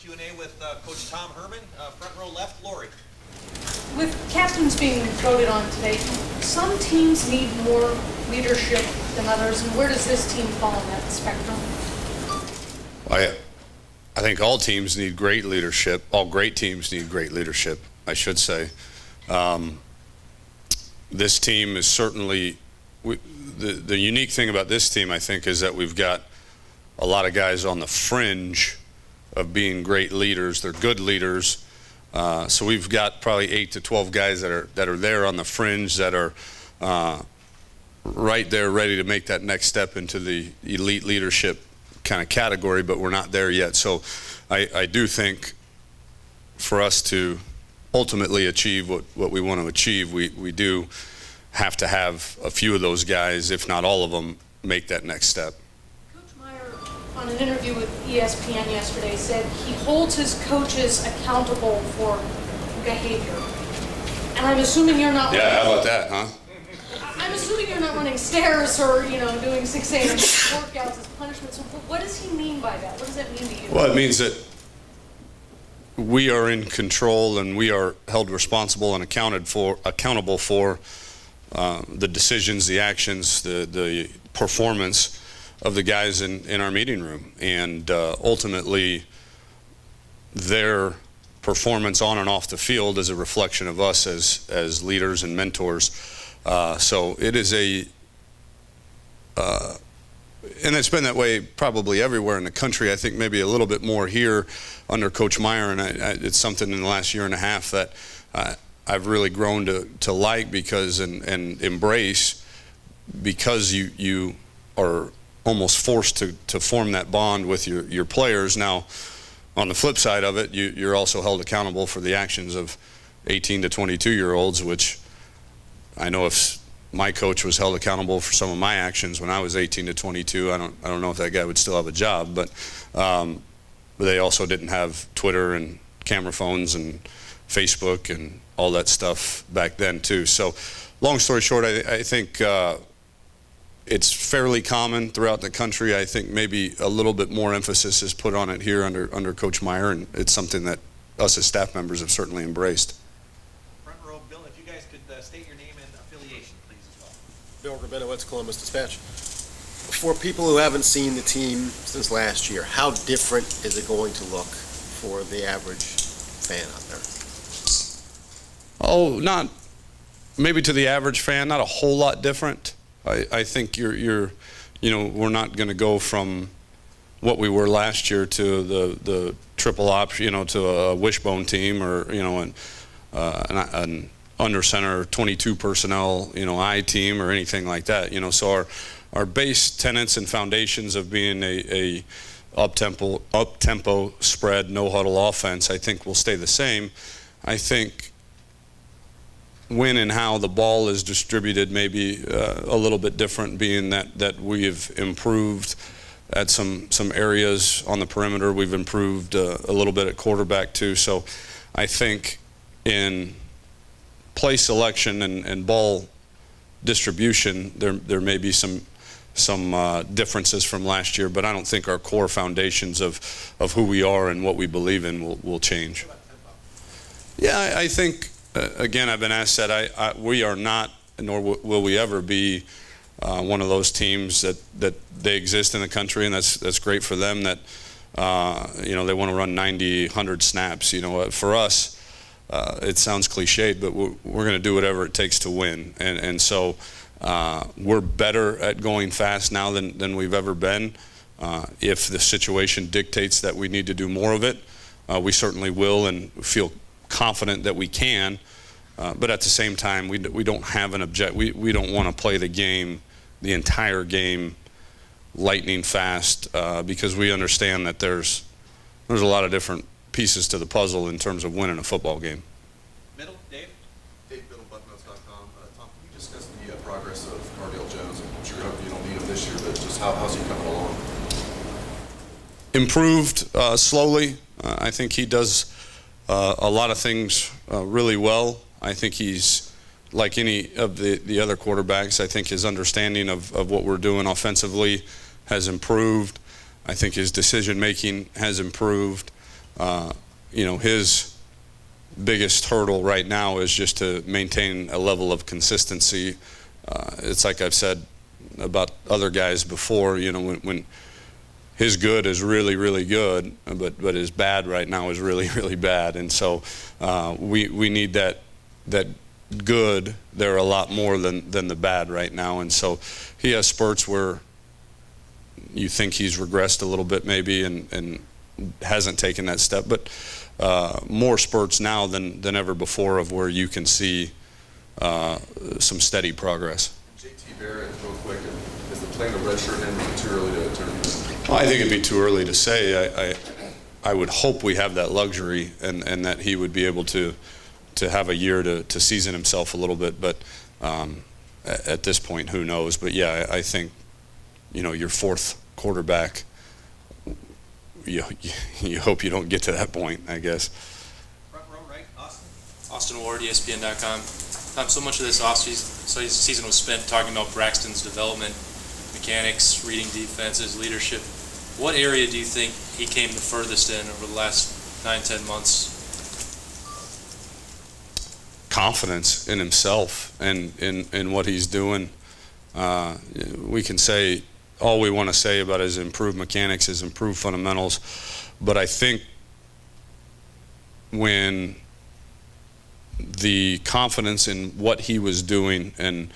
Q&A with Coach Tom Herman, front row left, Lori. With captains being voted on today, some teams need more leadership than others, and where does this team fall on that spectrum? I think all teams need great leadership. All great teams need great leadership, I should say. This team is certainly, the unique thing about this team, I think, is that we've got a lot of guys on the fringe of being great leaders. They're good leaders. So we've got probably 8 to 12 guys that are there on the fringe, that are right there ready to make that next step into the elite leadership kind of category, but we're not there yet. So I do think for us to ultimately achieve what we want to achieve, we do have to have a few of those guys, if not all of them, make that next step. Coach Meyer, on an interview with ESPN yesterday, said he holds his coaches accountable for behavior. And I'm assuming you're not. Yeah, how about that, huh? I'm assuming you're not running stairs or, doing 6 a.m. workouts as punishment. So what does he mean by that? What does that mean to you? Well, it means that we are in control and we are held responsible and accountable for the decisions, the actions, the performance of the guys in our meeting room. And ultimately, their performance on and off the field is a reflection of us as leaders and mentors. So it is and it's been that way probably everywhere in the country. I think maybe a little bit more here under Coach Meyer, and it's something in the last year and a half that I've really grown to like and embrace, because you are almost forced to form that bond with your players. Now, on the flip side of it, you're also held accountable for the actions of 18 to 22-year-olds, which I know if my coach was held accountable for some of my actions when I was 18 to 22, I don't know if that guy would still have a job, but they also didn't have Twitter and camera phones and Facebook and all that stuff back then too. So long story short, I think it's fairly common throughout the country. I think maybe a little bit more emphasis is put on it here under Coach Meyer, and it's something that us as staff members have certainly embraced. Front row, Bill, if you guys could state your name and affiliation, please, as well. Bill Rabinowitz, Columbus Dispatch. For people who haven't seen the team since last year, how different is it going to look for the average fan out there? Oh, not maybe to the average fan, not a whole lot different. I think we're not going to go from what we were last year to the triple option, to a wishbone team, or an under center 22 personnel, I team, or anything like that. So our base tenets and foundations of being a up-tempo spread, no huddle offense, I think will stay the same. I think when and how the ball is distributed maybe a little bit different, being that we've improved at some areas on the perimeter. We've improved a little bit at quarterback too. So I think in play selection and ball distribution, there may be some differences from last year, but I don't think our core foundations of who we are and what we believe in will change. Yeah, I think, again, I've been asked that. We are not, nor will we ever be, one of those teams that they exist in the country, and that's great for them, that they want to run 90, 100 snaps. For us, it sounds cliched, but we're going to do whatever it takes to win, and so we're better at going fast now than we've ever been. If the situation dictates that we need to do more of it, we certainly will, and feel confident that we can. But at the same time, we don't have an we don't want to play the entire game lightning fast, because we understand that there's a lot of different pieces to the puzzle in terms of winning a football game. Middle, Dave? Dave Biddle, Bucknotes.com. Tom, can you discuss the progress of Cardale Jones? I'm sure you don't need him this year, but just how's he coming along? Improved slowly. I think he does a lot of things really well. I think he's like any of the other quarterbacks. I think his understanding of what we're doing offensively has improved. I think his decision making has improved. his biggest hurdle right now is just to maintain a level of consistency. It's like I've said about other guys before, when his good is really, really good, but his bad right now is really, really bad. And so we need that good there a lot more than the bad right now. And so he has spurts where you think he's regressed a little bit maybe and hasn't taken that step, but more spurts now than ever before of where you can see some steady progress. JT Barrett, real quick, is the plan to redshirt him? Is it too early to turn him in? Well, I think it'd be too early to say. I would hope we have that luxury and that he would be able to have a year to season himself a little bit, but at this point, who knows? But yeah, I think your fourth quarterback, you hope you don't get to that point, I guess. Front row, right, Austin? Austin Ward, ESPN.com. So much of this season was spent talking about Braxton's development, mechanics, reading defenses, leadership. What area do you think he came the furthest in over the last 9-10 months? Confidence in himself and in what he's doing. We can say all we want to say about his improved mechanics, his improved fundamentals, but I think when the confidence in what he was doing and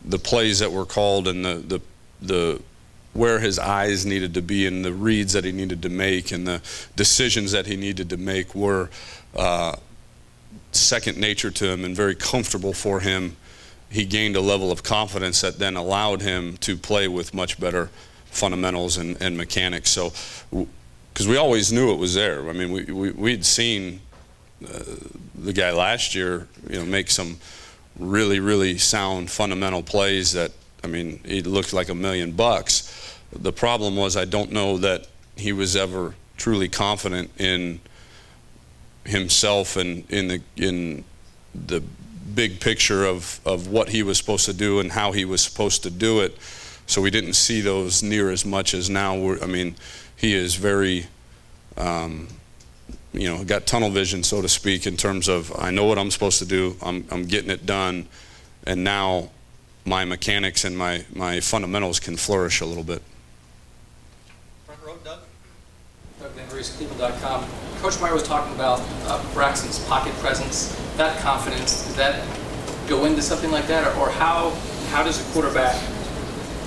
the plays that were called and the where his eyes needed to be and the reads that he needed to make and the decisions that he needed to make were second nature to him and very comfortable for him, he gained a level of confidence that then allowed him to play with much better fundamentals and mechanics. So, because we always knew it was there. I mean, we'd seen the guy last year, make some really, really sound fundamental plays that, I mean, he looked like $1 million. The problem was I don't know that he was ever truly confident in himself and in the big picture of what he was supposed to do and how he was supposed to do it. So we didn't see those near as much as now. I mean, he is very, got tunnel vision, so to speak, in terms of I know what I'm supposed to do. I'm getting it done, and now my mechanics and my fundamentals can flourish a little bit. Front row, Doug? Doug Landry, Cleveland.com. Coach Meyer was talking about Braxton's pocket presence, that confidence. Does that go into something like that, or how does a quarterback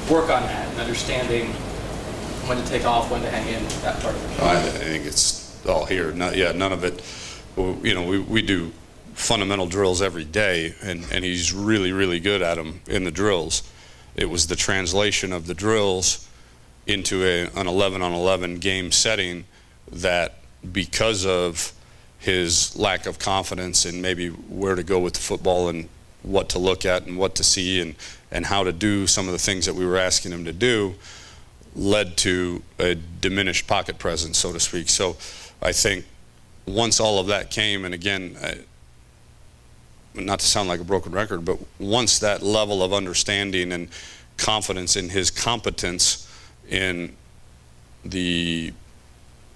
work on that and understanding when to take off, when to hang in, that part of it? I think it's all here. None of it. We do fundamental drills every day, and he's really, really good at them in the drills. It was the translation of the drills into an 11-on-11 game setting that, because of his lack of confidence in maybe where to go with the football and what to look at and what to see and how to do some of the things that we were asking him to do, led to a diminished pocket presence, so to speak. So I think once all of that came, and again, not to sound like a broken record, but once that level of understanding and confidence in his competence in the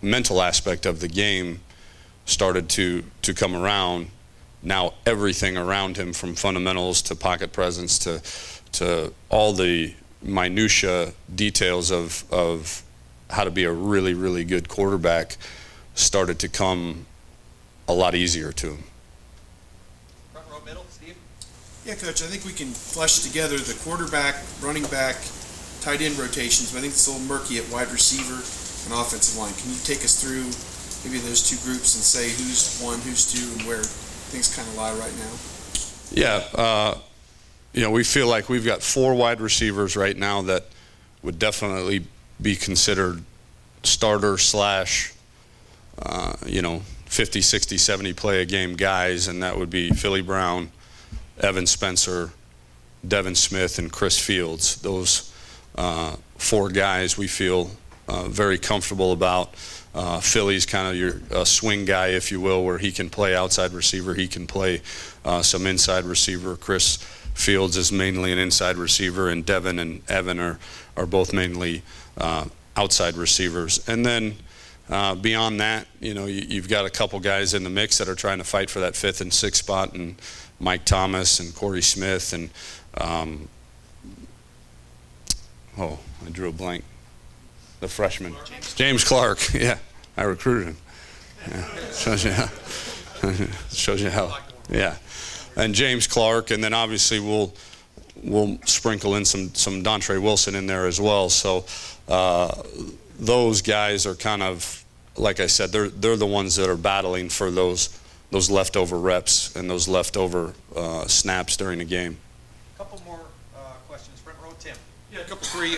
mental aspect of the game started to come around, now everything around him, from fundamentals to pocket presence to all the minutia details of how to be a really, really good quarterback, started to come a lot easier to him. Front row, middle, Steve? Yeah, Coach, I think we can flesh together the quarterback, running back, tight end rotations, but I think it's a little murky at wide receiver and offensive line. Can you take us through maybe those two groups and say who's one, who's two, and where things kind of lie right now? Yeah, we feel like we've got 4 wide receivers right now that would definitely be considered starter slash 50, 60, 70 play a game guys, and that would be Philly Brown, Evan Spencer, Devin Smith, and Chris Fields. Those 4 guys we feel very comfortable about. Philly's kind of your swing guy, if you will, where he can play outside receiver, he can play some inside receiver. Chris Fields is mainly an inside receiver, and Devin and Evan are both mainly outside receivers. And then Beyond that, you've got a couple guys in the mix that are trying to fight for that 5th and 6th spot, and Mike Thomas and Corey Smith and I drew a blank. The freshman, James Clark. Yeah, I recruited him. Yeah. Shows you how. Yeah, and James Clark, and then obviously we'll sprinkle in some Dontre Wilson in there as well. So those guys are kind of, like I said, they're the ones that are battling for those leftover reps and those leftover snaps during the game. A couple more questions. Front row, Tim. Yeah, a couple, three.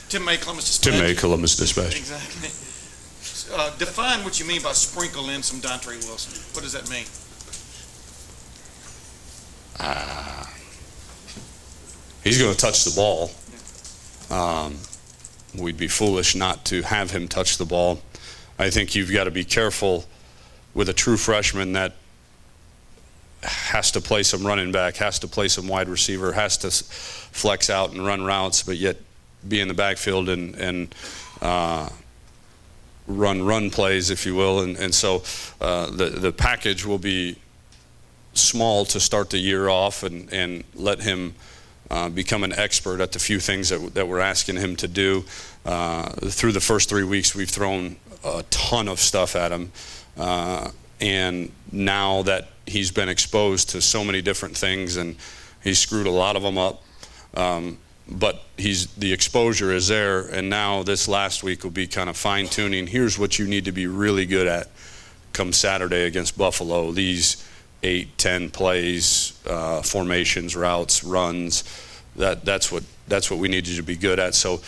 Tim May, Columbus Dispatch. Tim May, Columbus Dispatch. Exactly. Define what you mean by sprinkle in some Dontre Wilson. What does that mean? He's going to touch the ball. We'd be foolish not to have him touch the ball. I think you've got to be careful with a true freshman that has to play some running back, has to play some wide receiver, has to flex out and run routes, but yet be in the backfield and run plays, if you will. And so the package will be small to start the year off and let him become an expert at the few things that we're asking him to do. Through the first 3 weeks, we've thrown a ton of stuff at him. And now that he's been exposed to so many different things, and he's screwed a lot of them up, but the exposure is there, and now this last week will be kind of fine-tuning. Here's what you need to be really good at come Saturday against Buffalo. These 8-10 plays, formations, routes, runs. That's what we need you to be good at. So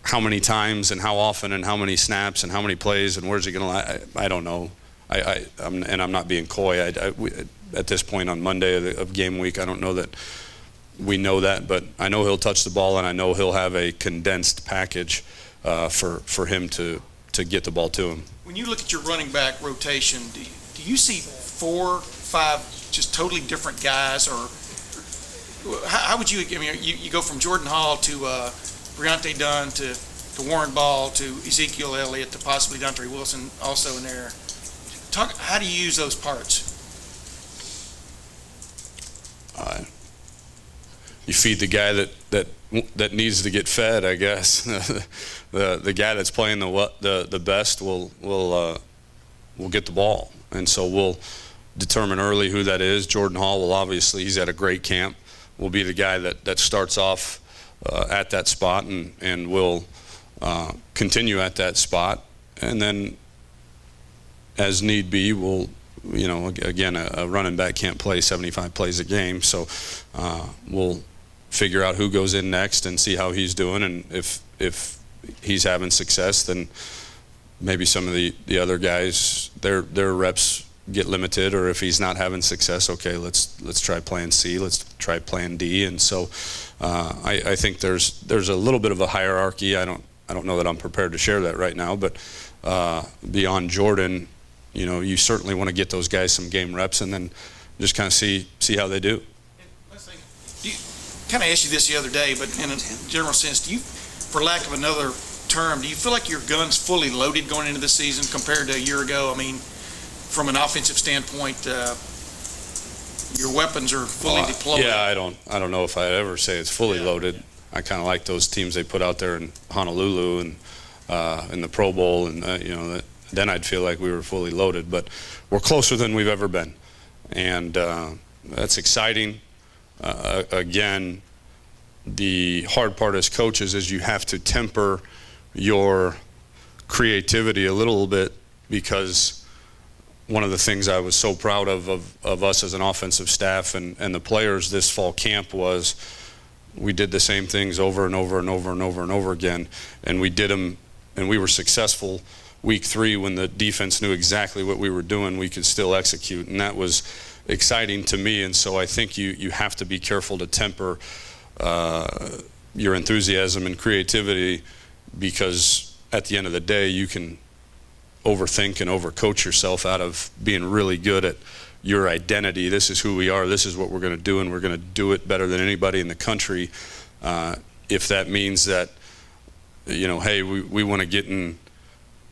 how many times and how often and how many snaps and how many plays and where's he going to? I don't know. I'm not being coy. At this point on Monday of game week, I don't know that we know that, but I know he'll touch the ball, and I know he'll have a condensed package for him to get the ball to him. When you look at your running back rotation, do you see 4, 5 just totally different guys, or how would you? I mean, you go from Jordan Hall to Briante Dunn to Warren Ball to Ezekiel Elliott to possibly Dontre Wilson also in there. How do you use those parts? You feed the guy that needs to get fed, I guess. the guy that's playing the best will get the ball, and so we'll determine early who that is. Jordan Hall will obviously, he's at a great camp, will be the guy that starts off at that spot and will continue at that spot, and then as need be, we'll, again, a running back can't play 75 plays a game, so we'll figure out who goes in next and see how he's doing, and if he's having success, then maybe some of the other guys, their reps get limited, or if he's not having success, okay, let's try playing C, let's try playing D. And so I think there's a little bit of a hierarchy. I don't know that I'm prepared to share that right now, but beyond Jordan, you certainly want to get those guys some game reps and then just kind of see how they do. Kind of asked you this the other day, but in a general sense, do you, for lack of another term, do you feel like your gun's fully loaded going into the season compared to a year ago? I mean, from an offensive standpoint, your weapons are fully deployed. Yeah, I don't know if I'd ever say it's fully loaded. I kind of like those teams they put out there in Honolulu and in the Pro Bowl, and then I'd feel like we were fully loaded. But we're closer than we've ever been, and that's exciting. Again, the hard part as coaches is you have to temper your creativity a little bit, because one of the things I was so proud of us as an offensive staff and the players this fall camp was we did the same things over and over and over and over and over again, and we did them, and we were successful. Week 3, when the defense knew exactly what we were doing, we could still execute, and that was exciting to me. And so I think you have to be careful to temper your enthusiasm and creativity, because at the end of the day you can overthink and overcoach yourself out of being really good at your identity. This is who we are, this is what we're going to do, and we're going to do it better than anybody in the country. If that means that hey, we want to get in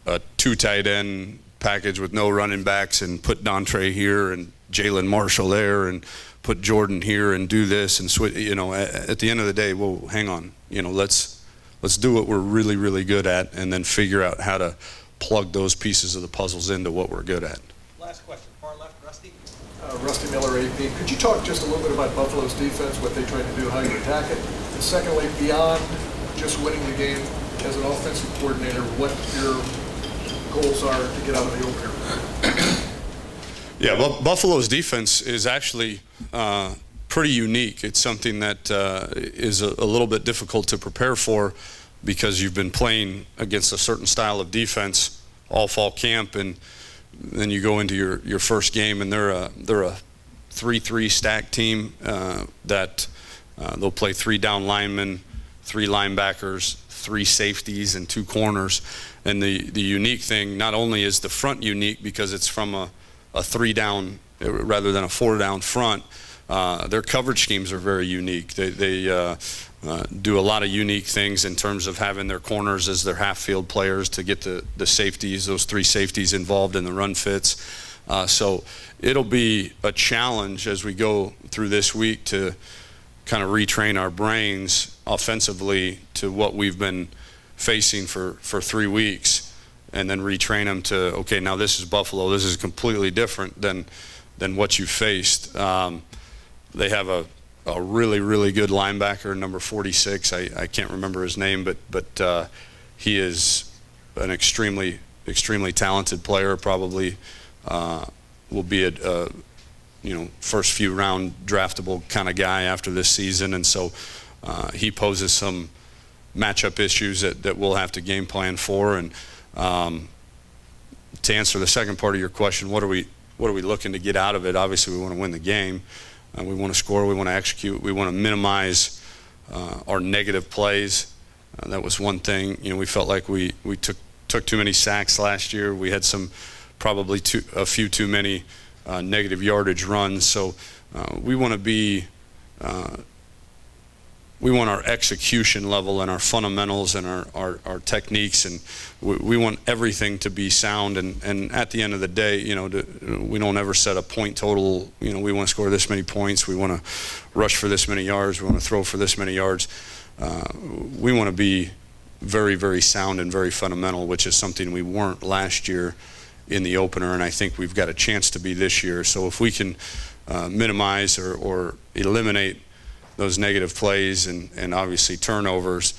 a two tight end package with no running backs and put Dontre here and Jalen Marshall there and put Jordan here and do this and switch. At the end of the day, well, hang on. Let's do what we're really, really good at, and then figure out how to plug those pieces of the puzzles into what we're good at. Last question, far left, Rusty. Rusty Miller, AP. Could you talk just a little bit about Buffalo's defense, what they tried to do, how you attack it? And secondly, beyond just winning the game as an offensive coordinator, what your goals are to get out of the opener? Yeah, well, Buffalo's defense is actually pretty unique. It's something that is a little bit difficult to prepare for because you've been playing against a certain style of defense all fall camp, and then you go into your first game, and they're a 3-3 stack team that they'll play 3 down linemen, 3 linebackers, 3 safeties, and 2 corners. And the unique thing, not only is the front unique because it's from a 3 down rather than a 4 down front, their coverage schemes are very unique. They do a lot of unique things in terms of having their corners as their half field players to get the safeties, those 3 safeties involved in the run fits. So it'll be a challenge as we go through this week to kind of retrain our brains offensively to what we've been facing for 3 weeks, and then retrain them to, okay, now this is Buffalo. This is completely different than what you faced. They have a really, really good linebacker, number 46. I can't remember his name, but he is an extremely, extremely talented player. Probably will be a first few round draftable kind of guy after this season, and so he poses some matchup issues that we'll have to game plan for. And to answer the second part of your question, what are we looking to get out of it? Obviously, we want to win the game. We want to score. We want to execute. We want to minimize our negative plays. That was one thing. We felt like we took too many sacks last year. We had probably a few too many negative yardage runs. So we want to be. We want our execution level and our fundamentals and our techniques, and we want everything to be sound. And at the end of the day, we don't ever set a point total. We want to score this many points. We want to rush for this many yards. We want to throw for this many yards. We want to be very, very sound and very fundamental, which is something we weren't last year in the opener, and I think we've got a chance to be this year. So if we can minimize or eliminate those negative plays and obviously turnovers,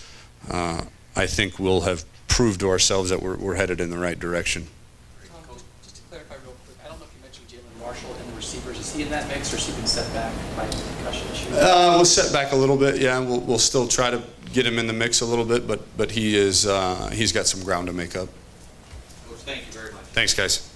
I think we'll have proved to ourselves that we're headed in the right direction. Coach, just to clarify real quick, I don't know if you mentioned Jalen Marshall and the receivers. Is he in that mix, or has he been set back by concussion issues? We'll set back a little bit, yeah. We'll still try to get him in the mix a little bit, but he's got some ground to make up. Coach, thank you very much. Thanks, guys.